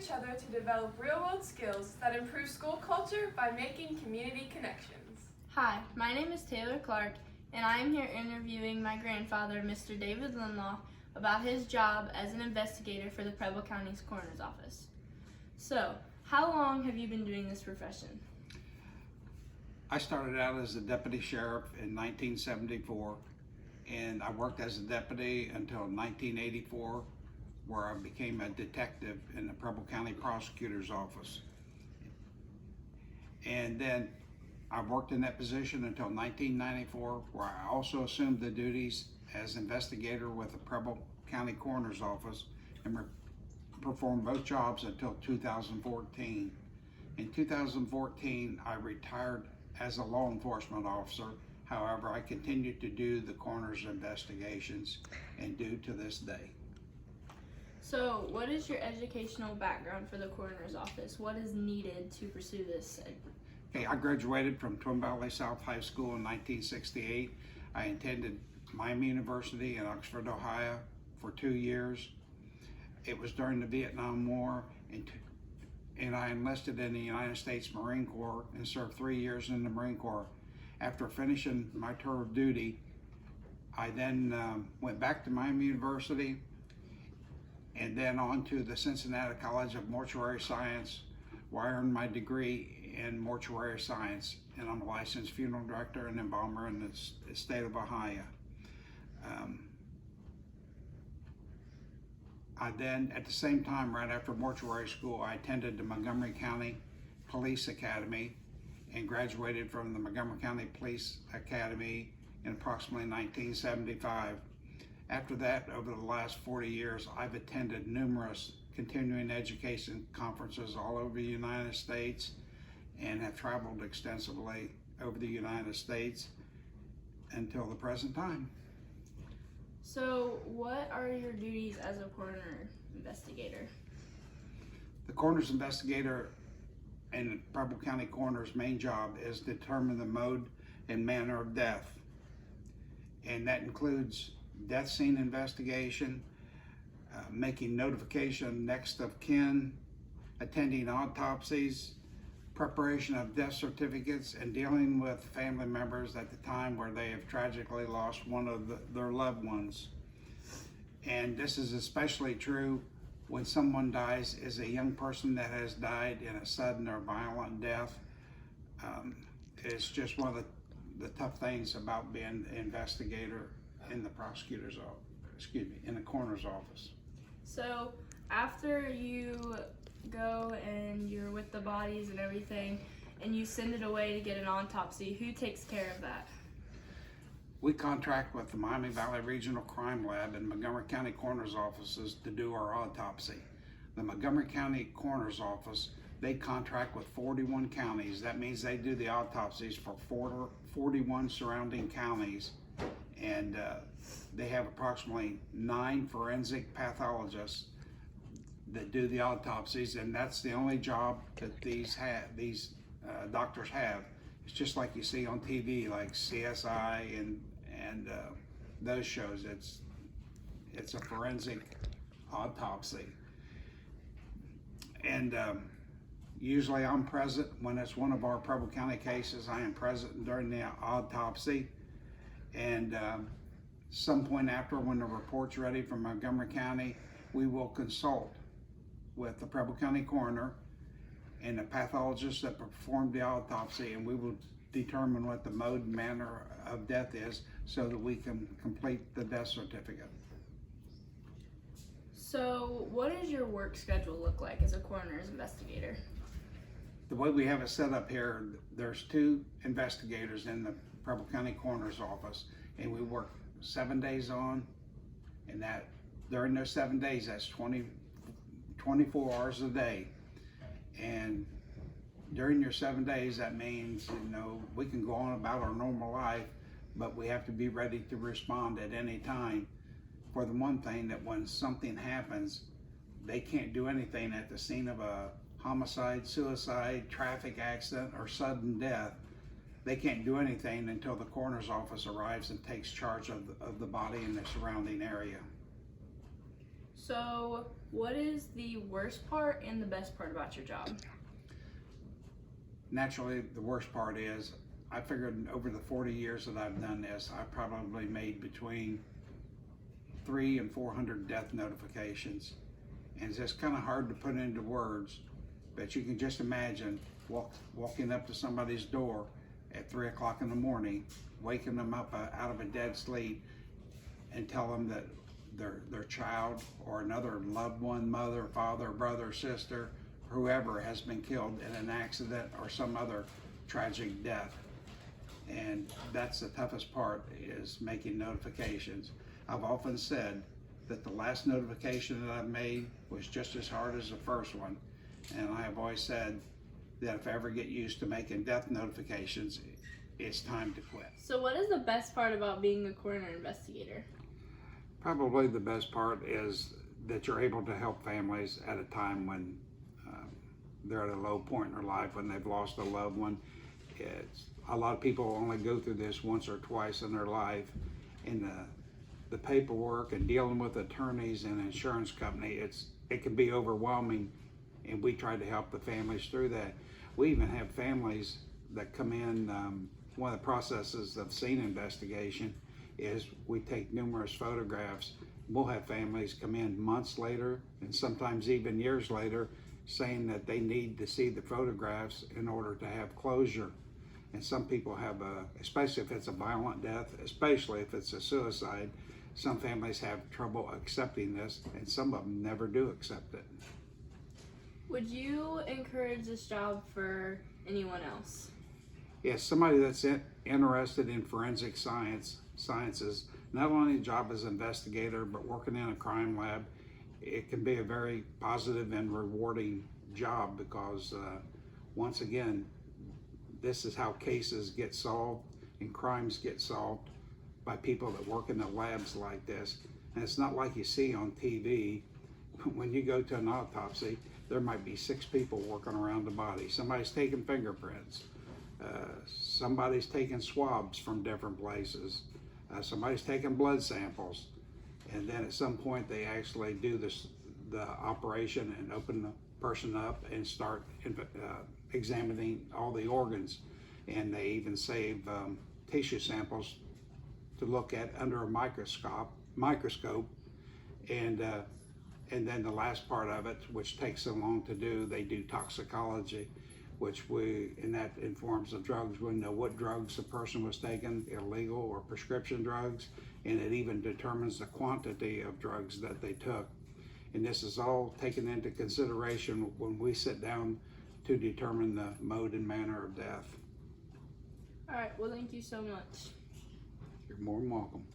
each other to develop real-world skills that improve school culture by making community connections. Hi, my name is Taylor Clark, and I am here interviewing my grandfather, Mr. David Lindloff, about his job as an investigator for the Preble County's Coroner's Office. So, how long have you been doing this profession? I started out as a deputy sheriff in 1974, and I worked as a deputy until 1984, where I became a detective in the Preble County Prosecutor's Office. And then I worked in that position until 1994, where I also assumed the duties as investigator with the Preble County Coroner's Office and performed both jobs until 2014. In 2014, I retired as a law enforcement officer. However, I continued to do the coroner's investigations and do to this day. So, what is your educational background for the Coroner's Office? What is needed to pursue this? Okay, I graduated from Twin Valley South High School in 1968. I attended Miami University in Oxford, Ohio for 2 years. It was during the Vietnam War, and I enlisted in the United States Marine Corps and served 3 years in the Marine Corps. After finishing my tour of duty, I then went back to Miami University and then on to the Cincinnati College of Mortuary Science, where I earned my degree in mortuary science, and I'm a licensed funeral director and embalmer in the state of Ohio. I then, at the same time, right after mortuary school, I attended the Montgomery County Police Academy and graduated from the Montgomery County Police Academy in approximately 1975. After that, over the last 40 years, I've attended numerous continuing education conferences all over the United States and have traveled extensively over the United States until the present time. So, what are your duties as a coroner investigator? The coroner's investigator and the Preble County Coroner's main job is to determine the mode and manner of death. And that includes death scene investigation, making notification next of kin, attending autopsies, preparation of death certificates, and dealing with family members at the time where they have tragically lost one of their loved ones. And this is especially true when someone dies as a young person that has died in a sudden or violent death. It's just one of the tough things about being an investigator in the prosecutor's office, in the coroner's office. So, after you go and you're with the bodies and everything, and you send it away to get an autopsy, who takes care of that? We contract with the Miami Valley Regional Crime Lab and Montgomery County Coroner's offices to do our autopsy. The Montgomery County Coroner's Office, they contract with 41 counties. That means they do the autopsies for 41 surrounding counties, and they have approximately 9 forensic pathologists that do the autopsies, and that's the only job that these doctors have. It's just like you see on TV, like CSI and those shows. It's a forensic autopsy, and usually I'm present when it's one of our Preble County cases. I am present during the autopsy, and some point after, when the report's ready from Montgomery County, we will consult with the Preble County Coroner and the pathologist that performed the autopsy, and we will determine what the mode and manner of death is so that we can complete the death certificate. So, what does your work schedule look like as a coroner's investigator? The way we have it set up here, there's 2 investigators in the Preble County Coroner's Office, and we work 7 days on, and that during those 7 days, that's 24 hours a day. And during your 7 days, that means, we can go on about our normal life, but we have to be ready to respond at any time. For the one thing, that when something happens, they can't do anything at the scene of a homicide, suicide, traffic accident, or sudden death. They can't do anything until the coroner's office arrives and takes charge of the body and the surrounding area. So, what is the worst part and the best part about your job? Naturally, the worst part is, I figured over the 40 years that I've done this, I probably made between 300 and 400 death notifications. And it's just kind of hard to put into words, but you can just imagine walking up to somebody's door at 3 o'clock in the morning, waking them up out of a dead sleep, and tell them that their child or another loved one, mother, father, brother, sister, whoever has been killed in an accident or some other tragic death. And that's the toughest part, is making notifications. I've often said that the last notification that I've made was just as hard as the first one. And I have always said that if I ever get used to making death notifications, it's time to quit. So, what is the best part about being a coroner investigator? Probably the best part is that you're able to help families at a time when they're at a low point in their life, when they've lost a loved one. A lot of people only go through this once or twice in their life, and the paperwork and dealing with attorneys and insurance company, it can be overwhelming, and we try to help the families through that. We even have families that come in. One of the processes of scene investigation is we take numerous photographs. We'll have families come in months later, and sometimes even years later, saying that they need to see the photographs in order to have closure. And some people have especially if it's a violent death, especially if it's a suicide, some families have trouble accepting this, and some of them never do accept it. Would you encourage this job for anyone else? Yes, somebody that's interested in forensic sciences, not only a job as an investigator, but working in a crime lab, it can be a very positive and rewarding job, because once again, this is how cases get solved and crimes get solved, by people that work in the labs like this. And it's not like you see on TV. When you go to an autopsy, there might be 6 people working around the body. Somebody's taking fingerprints. Somebody's taking swabs from different places. Somebody's taking blood samples. And then at some point they actually do the operation and open the person up and start examining all the organs. And they even save tissue samples to look at under a microscope. And then the last part of it, which takes so long to do, they do toxicology, and that informs the drugs. We know what drugs the person was taking, illegal or prescription drugs, and it even determines the quantity of drugs that they took. And this is all taken into consideration when we sit down to determine the mode and manner of death. All right, well, thank you so much. You're more than welcome.